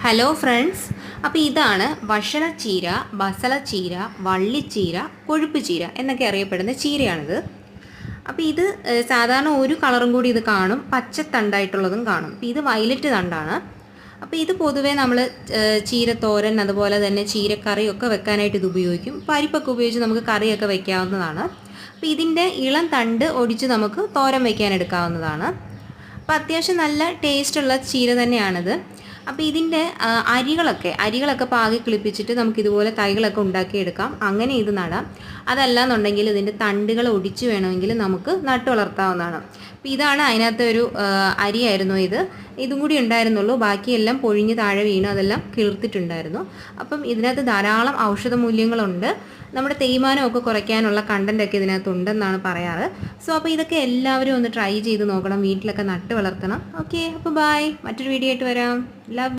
Hello friends, അപ്പോൾ ഇതാണ് വഷളച്ചീര, ബസളച്ചീര, വള്ളിച്ചീര, കൊഴുപ്പ് ചീര എന്നൊക്കെ അറിയപ്പെടുന്ന ചീരയാണിത്. അപ്പോൾ ഇത് സാധാരണ ഒരു കളറും കൂടി ഇത് കാണും, പച്ചത്തണ്ടായിട്ടുള്ളതും കാണും. അപ്പോൾ ഇത് വയലറ്റ് തണ്ടാണ്. അപ്പോൾ ഇത് പൊതുവേ നമ്മൾ ചീരത്തോരൻ, അതുപോലെ തന്നെ ചീരക്കറിയൊക്കെ വെക്കാനായിട്ട് ഇത് ഉപയോഗിക്കും. പരിപ്പൊക്കെ ഉപയോഗിച്ച് നമുക്ക് കറിയൊക്കെ വെക്കാവുന്നതാണ്. അപ്പോൾ ഇതിൻ്റെ ഇളം തണ്ട് ഒടിച്ച് നമുക്ക് തോരൻ വയ്ക്കാൻ എടുക്കാവുന്നതാണ്. അപ്പോൾ അത്യാവശ്യം നല്ല ടേസ്റ്റുള്ള ചീര തന്നെയാണിത്. അപ്പോൾ ഇതിൻ്റെ അരികളൊക്കെ പാകി കിളിപ്പിച്ചിട്ട് നമുക്കിതുപോലെ തൈകളൊക്കെ ഉണ്ടാക്കിയെടുക്കാം. അങ്ങനെ ഇത് നടാം. അതല്ല എന്നുണ്ടെങ്കിൽ ഇതിൻ്റെ തണ്ടുകൾ ഒടിച്ച് വേണമെങ്കിൽ നമുക്ക് നട്ടു വളർത്താവുന്നതാണ്. അപ്പോൾ ഇതാണ് അതിനകത്ത് ഒരു അരിയായിരുന്നു ഇതും കൂടി ഉണ്ടായിരുന്നുള്ളൂ. ബാക്കിയെല്ലാം പൊഴിഞ്ഞ് താഴെ വീണു, അതെല്ലാം കിളിർത്തിട്ടുണ്ടായിരുന്നു. അപ്പം ഇതിനകത്ത് ധാരാളം ഔഷധ മൂല്യങ്ങളുണ്ട്. നമ്മുടെ തേയ്മാനമൊക്കെ കുറയ്ക്കാനുള്ള കണ്ടൻറ്റൊക്കെ ഇതിനകത്ത് ഉണ്ടെന്നാണ് പറയാറ്. അപ്പോൾ ഇതൊക്കെ എല്ലാവരും ഒന്ന് ട്രൈ ചെയ്ത് നോക്കണം, വീട്ടിലൊക്കെ നട്ട് വളർത്തണം. ഓക്കെ, അപ്പോൾ ബൈ. മറ്റൊരു വീഡിയോ ആയിട്ട് വരാം. ലവ്.